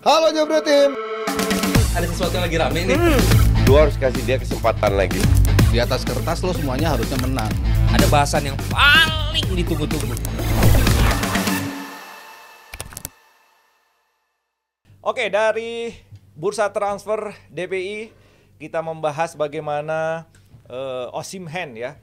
Halo Jabra Tim. Ada sesuatu yang lagi rame nih. Lu harus kasih dia kesempatan lagi. Di atas kertas lo semuanya harusnya menang. Ada bahasan yang paling ditunggu-tunggu. Oke, dari bursa transfer DPI kita membahas bagaimana Osimhen ya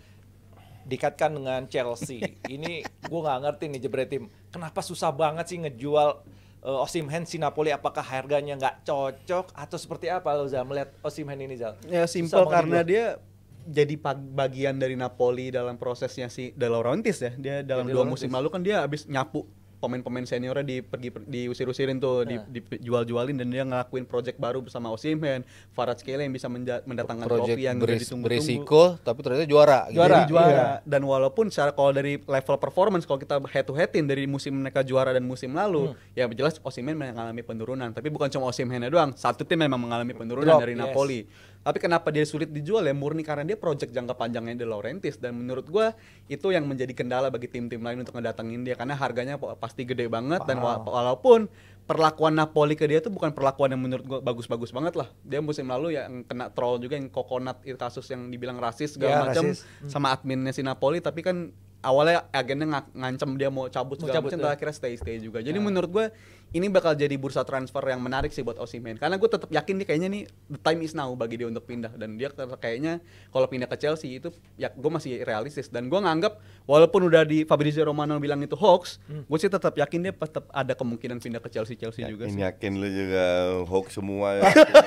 dikaitkan dengan Chelsea. Ini gue nggak ngerti nih Jebret Tim, kenapa susah banget sih ngejual Osimhen si Napoli? Apakah harganya nggak cocok atau seperti apa lo Zal melihat Osimhen ini Zal? Ya simpel karena dia jadi bagian dari Napoli dalam prosesnya si De Laurentiis ya. Dia dalam 2 musim lalu kan dia habis nyapu pemain-pemain seniornya diusir-usirin tuh, dijual-jualin, dan dia ngelakuin project baru bersama Osimhen, Kvaratskhelia yang bisa mendatangkan trofi yang udah ditunggu-tunggu. Berisiko tapi ternyata juara. Juara. Iya. Dan walaupun secara kalau dari level performance, kalau kita head to headin dari musim mereka juara dan musim lalu, ya jelas Osimhen mengalami penurunan. Tapi bukan cuma Osimhen doang, satu tim memang mengalami penurunan dari Napoli. Tapi kenapa dia sulit dijual ya? Murni karena dia project jangka panjangnya De Laurentiis, dan menurut gua itu yang menjadi kendala bagi tim-tim lain untuk ngedatengin dia karena harganya pasti gede banget. Dan walaupun perlakuan Napoli ke dia tuh bukan perlakuan yang menurut gua bagus-bagus banget lah. Dia musim lalu yang kena troll juga, yang Coconut itu kasus yang dibilang rasis segala macam sama adminnya si Napoli, tapi kan awalnya agennya ngancem dia mau cabut segala macam, akhirnya stay juga. Jadi menurut gue ini bakal jadi bursa transfer yang menarik sih buat Osimhen, karena gue tetap yakin nih kayaknya nih the time is now bagi dia untuk pindah, dan dia kayaknya kalau pindah ke Chelsea itu ya gue masih realistis, dan gue nganggap walaupun udah di Fabrizio Romano bilang itu hoax, gue sih tetap yakin dia tetap ada kemungkinan pindah ke Chelsea juga sih. Yakin lu juga hoax semua ya.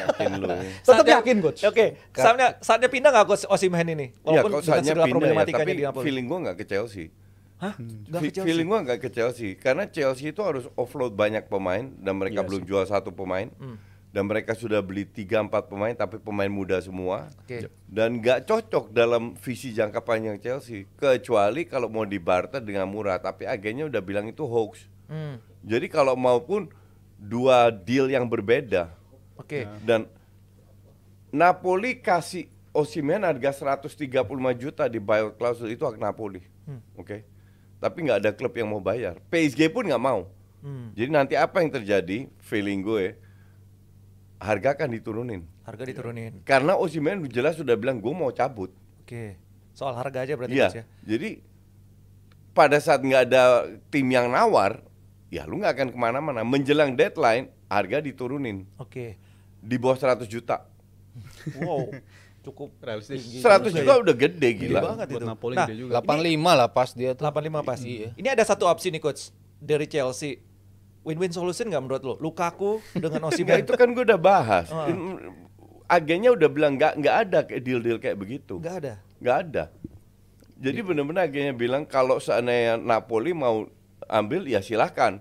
Yakin lu. Tetap yakin coach. Oke, saatnya pindah nggak coach Osimhen ini? Iya, Walaupun kok dengan saatnya segala pindah ya, problematikanya tapi di Napoli. feeling gua nggak ke Chelsea. Hah? Nggak ke Chelsea? Feeling gua nggak ke Chelsea, karena Chelsea itu harus offload banyak pemain dan mereka belum jual 1 pemain. Dan mereka sudah beli 3-4 pemain tapi pemain muda semua. Dan nggak cocok dalam visi jangka panjang Chelsea, kecuali kalau mau dibarter dengan murah, tapi agennya udah bilang itu hoax. Jadi kalau maupun 2 deal yang berbeda. Dan Napoli kasih Osimhen harga 135 juta di buyout klausul, itu hak Napoli. Tapi nggak ada klub yang mau bayar. PSG pun nggak mau. Jadi nanti apa yang terjadi? Feeling gue, harga akan diturunin. Harga diturunin. Karena Osimhen jelas sudah bilang gue mau cabut. Soal harga aja berarti Iya. ya. Jadi pada saat nggak ada tim yang nawar, ya lu nggak akan kemana-mana. Menjelang deadline, harga diturunin. Di bawah 100 juta. Wow, cukup realistis. 100 juta udah gede, gila. banget Buat itu. Napoli Nah, gede juga. 85 lah pas dia tuh. 85 pas. Ini ada satu opsi nih coach dari Chelsea. Win-win solution nggak menurut lo? Lukaku dengan Ya, Osimhen. itu kan gue udah bahas. Agennya udah bilang nggak ada deal-deal kayak begitu. Nggak ada. Jadi benar-benar agennya bilang kalau seandainya Napoli mau ambil ya silahkan.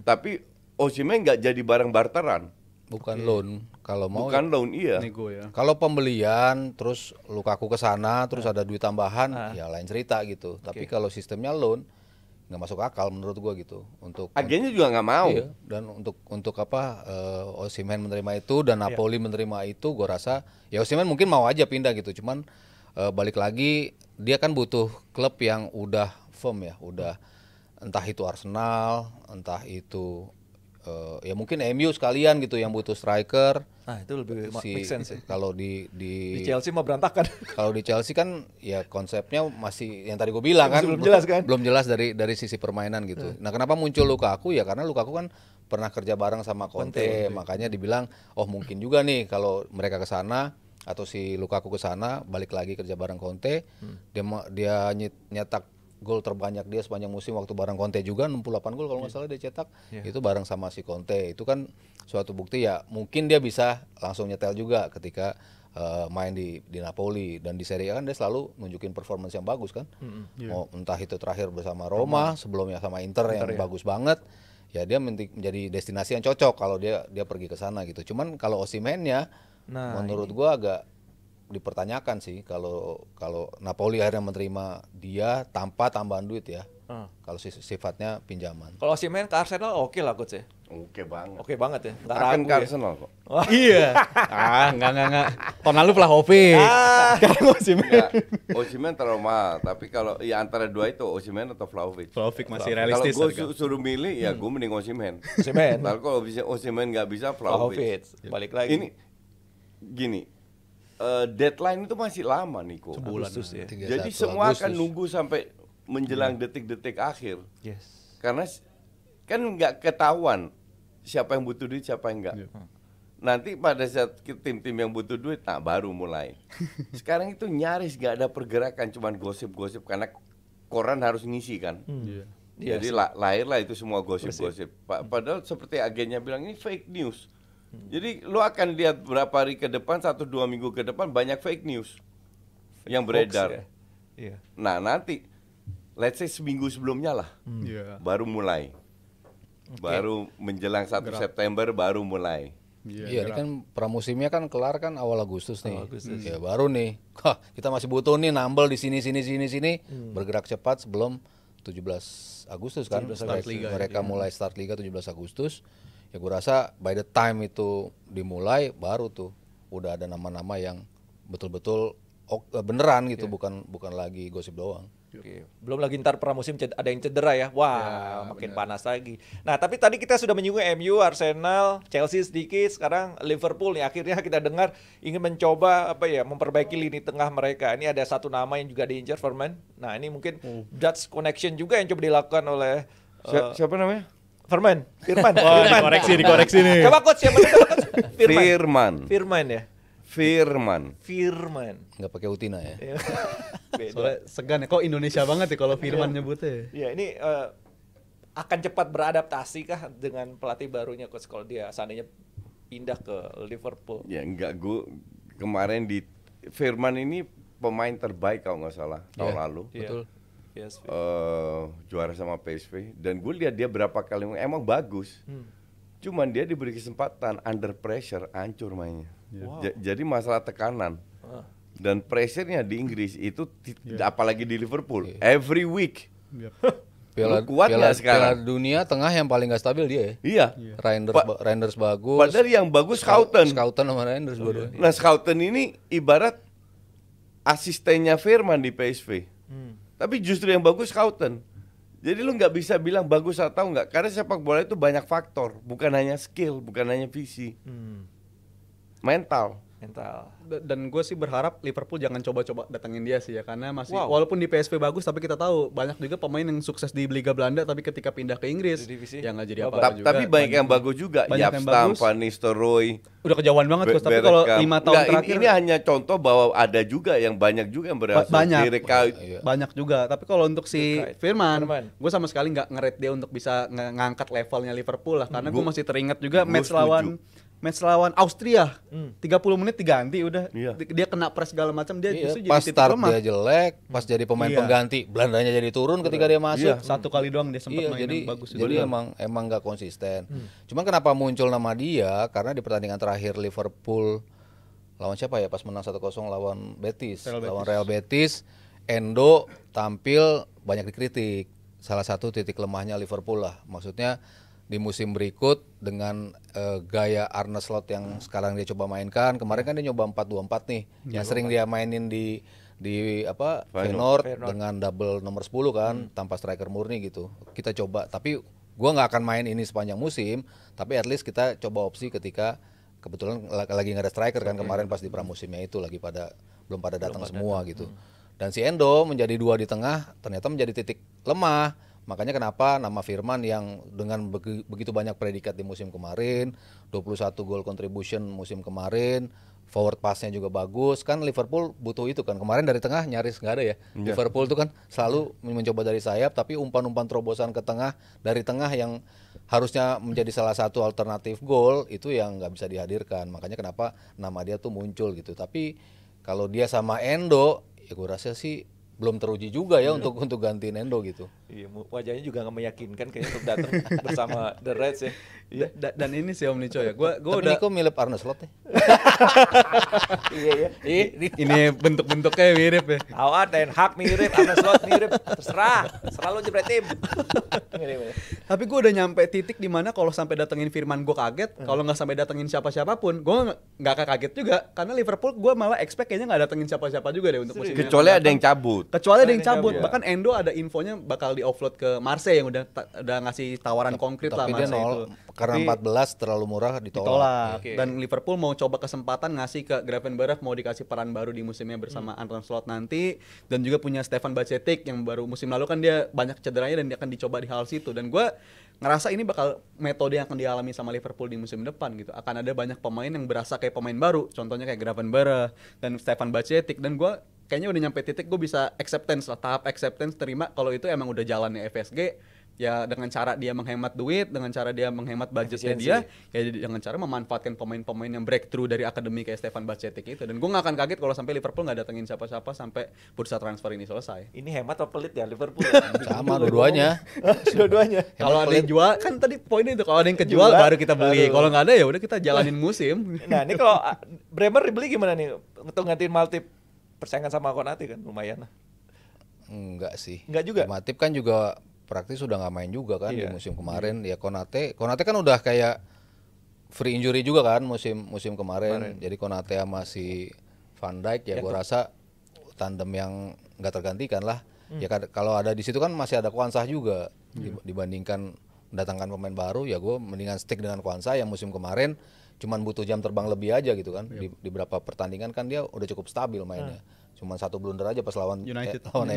Tapi Osimhen nggak jadi barang barteran. Bukan loan. Kalau mau Bukan loan, iya. Nego ya. kalau pembelian terus Lukaku ke sana terus ada duit tambahan ya lain cerita gitu. Tapi kalau sistemnya loan nggak masuk akal menurut gua gitu. Untuk Agennya juga nggak mau. iya, dan untuk apa Osimhen menerima itu dan Napoli menerima itu, gua rasa ya Osimhen mungkin mau aja pindah gitu. Cuman balik lagi dia kan butuh klub yang udah firm ya, udah entah itu Arsenal, entah itu ya mungkin MU sekalian gitu yang butuh striker. Nah, itu lebih make sense ya. Kalau di Chelsea mah berantakan. kalau di Chelsea kan ya konsepnya masih yang tadi gue bilang kan belum jelas kan? belum jelas dari sisi permainan gitu. Nah, kenapa muncul Lukaku ya karena Lukaku kan pernah kerja bareng sama Conte. Makanya dibilang oh mungkin juga nih kalau mereka ke sana atau si Lukaku ke sana balik lagi kerja bareng Conte. Dia nyetak gol terbanyak dia sepanjang musim waktu bareng Conte juga, 68 gol kalau nggak salah dia cetak. Itu bareng sama si Conte. Itu kan suatu bukti ya mungkin dia bisa langsung nyetel juga ketika main di Napoli, dan di Serie A kan dia selalu nunjukin performance yang bagus kan. Mau entah itu terakhir bersama Roma, sebelumnya sama Inter yang bagus banget. Ya dia menjadi destinasi yang cocok kalau dia pergi ke sana gitu. Cuman kalau Osimhen-nya menurut gua agak dipertanyakan sih kalau Napoli akhirnya menerima dia tanpa tambahan duit ya. Kalau sifatnya pinjaman. Kalau Osimhen ke Arsenal oke lah coach ya. Oke banget. Oke banget ya, nggak Akan ragu ke ya. Arsenal kok. Iya. Enggak. Tahun lalu Vlahovic. Sekarang Osimhen. Enggak, Osimhen terlalu mahal. Tapi kalau ya antara dua itu Osimhen atau Vlahovic. Vlahovic masih Kalau realistis. gue suruh milih ya gue mending Osimhen. Osimhen. Tapi kalau bisa Osimhen nggak bisa Vlahovic. Balik lagi. Ini gini, deadline itu masih lama Niko. Agustus ya. 31 Jadi semua Agustus. akan nunggu sampai menjelang detik-detik akhir. Yes. Karena kan nggak ketahuan siapa yang butuh duit, siapa yang enggak. Nanti pada saat tim-tim yang butuh duit, nah baru mulai. Sekarang itu nyaris nggak ada pergerakan, cuman gosip-gosip karena koran harus ngisi kan. Jadi lahirlah itu semua gosip-gosip. Padahal seperti agennya bilang ini fake news. Jadi lu akan lihat berapa hari ke depan, 1-2 minggu ke depan banyak fake news yang beredar. Ya. Iya. Nah nanti, let's say seminggu sebelumnya lah, baru mulai. Baru menjelang 1 September baru mulai. Iya, ini kan pramusimnya kan kelar kan awal Agustus nih. Ya baru nih. Wah, kita masih butuh nih nambel di sini bergerak cepat sebelum 17 Agustus kan. Mereka mulai start liga 17 Agustus. Ya gue rasa by the time itu dimulai baru tuh udah ada nama-nama yang betul-betul beneran gitu, bukan lagi gosip doang. Oke. Belum lagi ntar pramusim ada yang cedera ya. Wah, makin panas lagi. Nah, tapi tadi kita sudah menyinggung MU, Arsenal, Chelsea sedikit, sekarang Liverpool nih akhirnya kita dengar ingin mencoba memperbaiki lini tengah mereka. Ini ada satu nama yang juga diincar, Vermaelen. Nah, ini mungkin Dutch connection juga yang coba dilakukan oleh Siapa namanya? Firman. Wah, dikoreksi nih. Coba coach siapa nih? Firman. Firman ya. Firman. Nggak pakai Utina ya. Soalnya segan ya, kok Indonesia banget ya kalau Firman nyebutnya. Ya ini akan cepat beradaptasi kah dengan pelatih barunya coach kalau dia seandainya pindah ke Liverpool? Ya enggak, gue kemarin di Firman ini pemain terbaik kalau nggak salah tahun lalu. Betul. Yes, juara sama PSV dan gue lihat dia berapa kali emang bagus. Cuman dia diberi kesempatan under pressure hancur mainnya. Jadi masalah tekanan. Dan pressure-nya di Inggris itu apalagi di Liverpool every week. Piala dunia tengah yang paling nggak stabil dia ya. Iya. Reinders bagus. Padahal yang bagus Schouten sama Reinders dua-duanya. Nah, Schouten ini ibarat asistennya Firman di PSV. Tapi justru yang bagus Schouten. Jadi lu nggak bisa bilang bagus atau enggak, karena sepak bola itu banyak faktor, bukan hanya skill, bukan hanya visi, mental. Dan gue sih berharap Liverpool jangan coba-coba datengin dia sih ya, karena masih walaupun di PSV bagus, tapi kita tahu banyak juga pemain yang sukses di Liga Belanda, tapi ketika pindah ke Inggris ya nggak jadi apa-apa juga. Tapi banyak yang bagus juga, Yapstam, Van Nistelrooy. Udah kejauhan banget Coach, tapi kalau 5 tahun terakhir ini hanya contoh bahwa ada juga yang banyak juga yang berhasil. Banyak juga, tapi kalau untuk si Firman, gue sama sekali nggak nge-rate dia untuk bisa ngangkat levelnya Liverpool lah, karena gue masih teringat juga match lawan Austria, 30 menit diganti udah. Dia kena press segala macam, dia justru jadi titik lemah. Pas start dia jelek, pas jadi pemain pengganti, Belandanya jadi turun ketika dia masuk. Satu kali doang dia sempat main yang bagus. Jadi emang nggak konsisten. Cuman kenapa muncul nama dia? Karena di pertandingan terakhir Liverpool lawan siapa ya? Pas menang 1-0 lawan Real Betis, Endo tampil banyak dikritik. Salah satu titik lemahnya Liverpool lah. Maksudnya di musim berikut dengan gaya Arne Slot yang sekarang dia coba mainkan. Kemarin kan dia nyoba 4-2-4 nih. Yang sering dia mainin di Feyenoord dengan double nomor 10 kan, tanpa striker murni gitu. Kita coba, tapi gua nggak akan main ini sepanjang musim, tapi at least kita coba opsi ketika kebetulan lagi nggak ada striker kan kemarin pas di pramusimnya itu belum pada datang semua gitu. Dan si Endo menjadi 2 di tengah ternyata menjadi titik lemah. Makanya kenapa nama Firman yang dengan begitu banyak predikat di musim kemarin, 21 gol contribution musim kemarin, forward pass-nya juga bagus, kan Liverpool butuh itu kan. Kemarin dari tengah nyaris nggak ada ya. Liverpool itu kan selalu mencoba dari sayap, tapi umpan-umpan terobosan ke tengah, dari tengah yang harusnya menjadi salah satu alternatif gol, itu yang nggak bisa dihadirkan. Makanya kenapa nama dia tuh muncul gitu. Tapi kalau dia sama Endo, ya gue rasa sih belum teruji juga ya untuk gantiin Endo gitu. Iya, wajahnya juga nggak meyakinkan kayaknya untuk datang bersama The Reds ya. Iya. Dan ini sih Om Nico ya, gue Tapi udah Nico mirip Arne Slot nih. Iya. ini bentuk-bentuknya mirip ya. Awat, Ten Hag mirip, Arne Slot mirip, terserah lo jebret tim. Tapi gue udah nyampe titik dimana kalau sampai datengin Firman gue kaget, kalau nggak sampai datengin siapa-siapapun, gue nggak kaget juga. Karena Liverpool gue malah expect kayaknya nggak datengin siapa-siapa juga deh untuk musim ini. Kecuali ada yang cabut. Kecuali ada yang cabut. cabut. Bahkan Endo ada infonya bakal di offload ke Marseille yang udah ngasih tawaran konkret lah Tapi dia Marseille itu. karena 14 terlalu murah ditolak. Ditolak. Oke. Dan Liverpool mau coba kesempatan ngasih ke Gravenberch, mau dikasih peran baru di musimnya bersama Arne Slot nanti, dan juga punya Stefan Bajcetic yang baru musim lalu kan dia banyak cederanya dan dia akan dicoba di hal situ. Dan gue ngerasa ini bakal metode yang akan dialami sama Liverpool di musim depan gitu. Akan ada banyak pemain yang berasa kayak pemain baru, contohnya kayak Gravenberch dan Stefan Bajcetic, dan gue kayaknya udah nyampe titik gue bisa acceptance lah, tahap acceptance, terima kalau itu emang udah jalannya FSG. Ya dengan cara dia menghemat duit, dengan cara dia menghemat budgetnya dia, ya dengan cara memanfaatkan pemain-pemain yang breakthrough dari akademi kayak Stefan Bajcetic itu. Dan gue gak akan kaget kalau sampai Liverpool gak datengin siapa-siapa sampai bursa transfer ini selesai. Ini hemat atau pelit ya Liverpool? Sama dua-duanya. Dua-duanya. Kalau ada yang jual, kan tadi poinnya itu, kalau ada yang kejual baru kita beli. Kalau nggak ada ya udah kita jalanin musim. Nah ini kalau Bremer dibeli gimana nih? Untuk gantiin Matip, persaingan sama Konate kan lumayan lah. Enggak sih. Enggak juga? Matip kan juga praktis sudah nggak main juga kan Iya. di musim kemarin. Ya Konate kan udah kayak free injury juga kan musim kemarin. Jadi Konate sama si Van Dijk ya gue rasa tandem yang nggak tergantikan lah. Ya kalau ada di situ kan masih ada Kwanzaa juga. Dibandingkan mendatangkan pemain baru, ya gue mendingan stick dengan Kwanzaa yang musim kemarin cuman butuh jam terbang lebih aja gitu kan. Di beberapa pertandingan kan dia udah cukup stabil mainnya. Cuman satu blunder aja pas lawan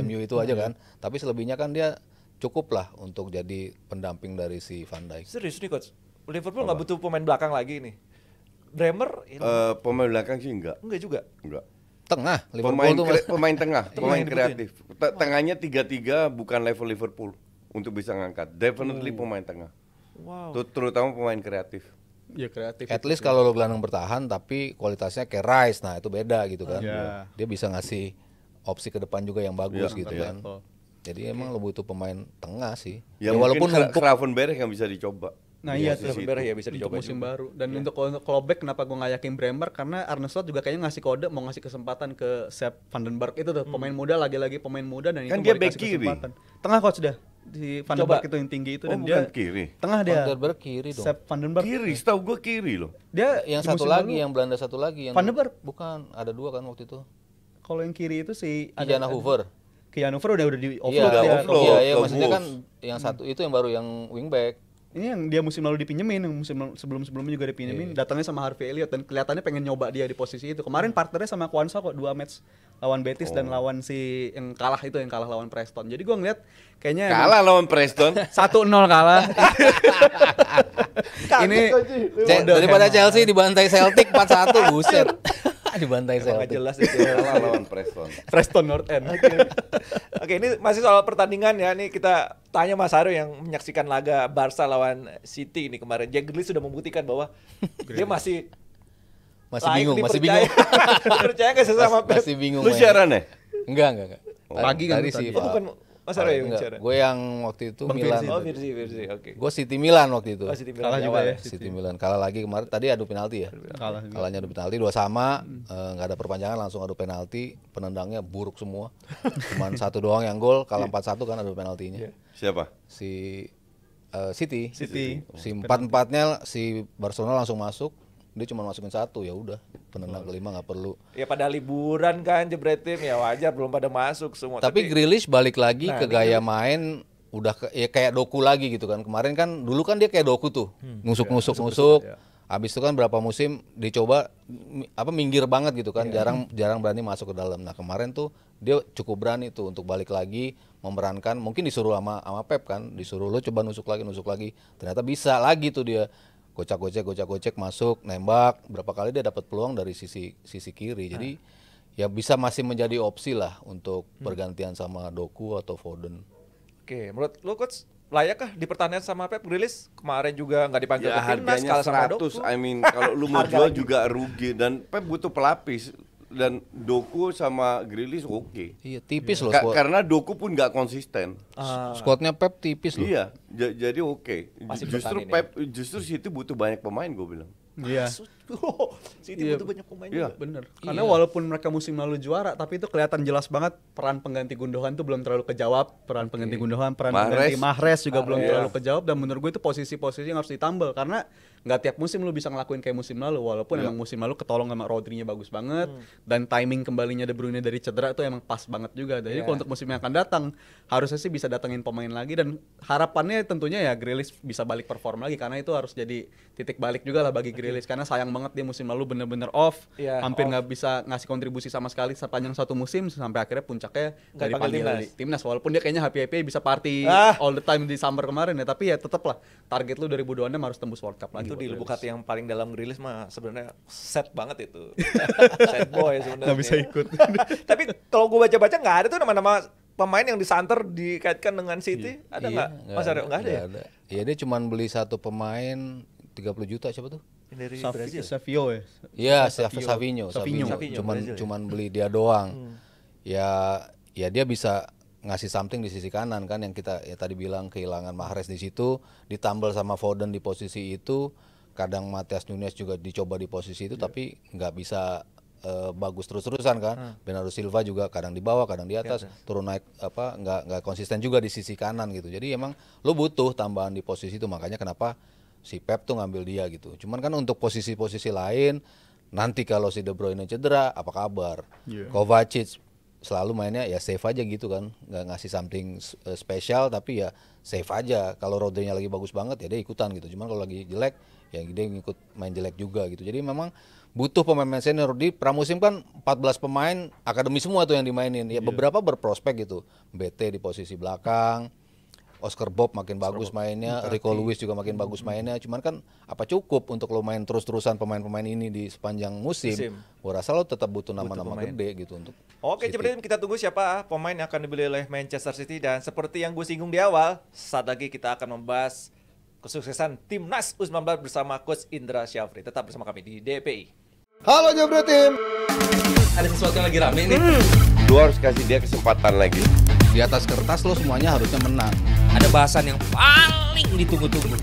MU itu aja kan. Tapi selebihnya kan dia cukup lah untuk jadi pendamping dari si Van Dijk. Serius nih coach, Liverpool nggak butuh pemain belakang lagi nih. Bremer Pemain belakang sih enggak. enggak juga. Enggak. Tengah Liverpool tuh Pemain tengah, pemain dibutuhin. kreatif. Tengahnya 3-3 bukan level Liverpool untuk bisa ngangkat. Definitely pemain tengah. Wow. Terutama pemain kreatif. Ya kreatif. At least kalau lo gelandang bertahan tapi kualitasnya kayak Rice, nah itu beda gitu kan. Iya. Dia bisa ngasih opsi ke depan juga yang bagus gitu iya. kan. Jadi emang lo butuh pemain tengah sih. Ya, walaupun mungkin numpuk. Gravenberch yang bisa dicoba. Nah Di iya posisi tuh, itu. ya bisa untuk dicoba musim juga. baru. Dan untuk clawback kenapa gue nggak yakin Bremer, karena Arne Slot juga kayaknya ngasih kode mau ngasih kesempatan ke Sepp Vandenberg itu tuh, pemain muda, lagi-lagi pemain muda, dan Kan itu dia mau back dikasih kiri. kesempatan. Tengah coach dah di Vandenberg itu yang tinggi itu, Oh, dan bukan dia kiri. tengah dia. Vandenberg kiri dong. Sepp Vandenberg. Kiri, setahu gue kiri loh. Dia Yang di satu musim lagi, lalu, yang Belanda satu lagi yang Vandenberg. bukan, ada dua kan waktu itu. kalau yang kiri itu si Kijana Hoover. Kijana Hoover udah di Iya, offload dia. offload. iya, ke maksudnya kan Wolves. yang satu itu yang baru yang wingback. Ini yang dia musim lalu dipinjemin, yang musim sebelumnya juga dipinjemin, datangnya sama Harvey Elliott dan kelihatannya pengen nyoba dia di posisi itu. Kemarin partnernya sama Kwanzaa kok 2 match lawan Betis dan lawan si yang kalah lawan Preston. Jadi gua ngeliat kayaknya Kalah lawan Preston. 1-0 kalah. Ini Daripada Chelsea dibantai Celtic 4-1, buset. Dibantai Emang nggak Celtic. jelas itu. Kalah lawan Preston. Preston North End. Oke, ini masih soal pertandingan ya. Nih kita tanya Mas Haru yang menyaksikan laga Barca lawan City ini kemarin. Jack Grealish sudah membuktikan bahwa dia masih layak Masih dipercaya. bingung. Percaya nggak sih sama Pep? Masih bingung. Lu main. siaran ya? Enggak. Pagi kan Tadi tadi. sih. Oh, bukan Mas Haru yang bicara. Gue yang waktu itu Bang Milan. Virzi. Oh, Virzi. Oke. Gue City Milan waktu itu. Oh, City Kalah Milan di juga awal ya. City Milan kalah lagi kemarin. Tadi adu penalti ya. Kalah juga. Kalahnya adu penalti 2-2, nggak ada perpanjangan, langsung adu penalti. Penendangnya buruk semua. Cuman satu doang yang gol, kalah 4-1 kan adu penaltinya. Siapa? Si City. City. Si 4-4-nya si Barcelona langsung masuk. Dia cuma masukin satu, ya udah. Penendang kelima nggak perlu. Ya pada liburan kan jebret tim, ya wajar belum pada masuk semua. Tapi Grealish balik lagi Nah, ke ini gaya main udah ya kayak Doku lagi gitu kan. Kemarin kan dulu kan dia kayak Doku tuh. Nusuk. Habis itu kan berapa musim dicoba minggir banget gitu kan. Jarang berani masuk ke dalam. Nah, kemarin tuh dia cukup berani tuh untuk balik lagi memerankan, mungkin disuruh sama Pep kan, disuruh lo coba nusuk lagi. Ternyata bisa lagi tuh dia. Gocek masuk, nembak. Berapa kali dia dapat peluang dari sisi kiri. Jadi ya bisa masih menjadi opsi lah untuk pergantian sama Doku atau Foden. Oke, menurut lo coach layakkah dipertahankan sama Pep Grealish? Kemarin juga nggak dipanggil Ya ke timnas, harganya kalah sama 100. Doku. I mean kalau lu mau Harga jual lagi. juga rugi dan Pep butuh pelapis. dan Doku sama Grealish oke. Iya, tipis loh squad. Karena Doku pun nggak konsisten. Squadnya Pep tipis loh. Iya, jadi oke. Masih Justru bertahan Pep, justru City butuh banyak pemain gue bilang. Iya. City Iya. butuh banyak pemain Iya. juga. Bener. Karena walaupun mereka musim lalu juara, tapi itu kelihatan jelas banget peran pengganti Gundogan tuh belum terlalu kejawab. Peran pengganti Gundogan, peran pengganti Mahrez juga belum terlalu kejawab. Dan menurut gue itu posisi-posisi yang harus ditambal. Karena nggak tiap musim lu bisa ngelakuin kayak musim lalu. Walaupun emang musim lalu ketolong sama Rodri-nya bagus banget. Dan timing kembalinya De Bruyne dari cedera tuh emang pas banget juga. Jadi kalau untuk musim yang akan datang, harusnya sih bisa datengin pemain lagi. Dan harapannya tentunya ya Grealish bisa balik perform lagi. Karena itu harus jadi titik balik juga lah bagi Grealish. Karena sayang banget dia musim lalu bener-bener off. Hampir nggak bisa ngasih kontribusi sama sekali sepanjang satu musim. Sampai akhirnya puncaknya Nggak dari dipanggil panggil timnas. Walaupun dia kayaknya happy-happy bisa party all the time di summer kemarin ya. Tapi ya tetep lah, target lu 2026 harus tembus World Cup lagi. Itu buat di lubuk Grealish. hati yang paling dalam Grealish mah sebenarnya sad banget itu. Sad boy sebenarnya. Nggak bisa ikut. Tapi kalau gue baca-baca nggak ada tuh nama-nama pemain yang disanter dikaitkan dengan City. Ada nggak? Mas Aryo nggak ada ya? Iya, dia cuma beli satu pemain 30 juta siapa tuh? Dari Brazil. Savio ya. Iya, Savinho. Brazil ya? Cuman beli dia doang. Ya dia bisa ngasih something di sisi kanan kan, yang kita ya tadi bilang kehilangan Mahrez di situ, ditambal sama Foden di posisi itu, kadang Matheus Nunes juga dicoba di posisi itu tapi nggak bisa bagus terus-terusan kan. Bernardo Silva juga kadang di bawah, kadang di atas, turun naik nggak konsisten juga di sisi kanan gitu. Jadi emang lo butuh tambahan di posisi itu, makanya kenapa si Pep tuh ngambil dia gitu. Cuman kan untuk posisi-posisi lain nanti kalau si De Bruyne cedera apa kabar? Kovacic selalu mainnya ya save aja gitu kan, nggak ngasih something spesial tapi ya save aja. Kalau Rodri-nya lagi bagus banget ya dia ikutan gitu. Cuman kalau lagi jelek ya dia ngikut main jelek juga gitu. Jadi memang butuh pemain-pemain senior. Di pramusim kan 14 pemain akademi semua tuh yang dimainin. Ya beberapa berprospek gitu. BT di posisi belakang, Oscar Bob makin bagus mainnya, Rico Lewis juga makin bagus mainnya. Cuman kan apa cukup untuk lo main terus-terusan pemain-pemain ini di sepanjang musim? Gua rasa lo tetap butuh nama-nama gede gitu untuk Oke, coba kita tunggu siapa pemain yang akan dibeli oleh Manchester City. Dan seperti yang gue singgung di awal, saat lagi kita akan membahas kesuksesan Timnas U19 bersama Coach Indra Syafri. Tetap bersama kami di DPI. Halo Jabro Tim. Ada sesuatu yang lagi rame nih. Lu harus kasih dia kesempatan lagi. di atas kertas lo semuanya harusnya menang. Ada bahasan yang paling ditunggu-tunggu.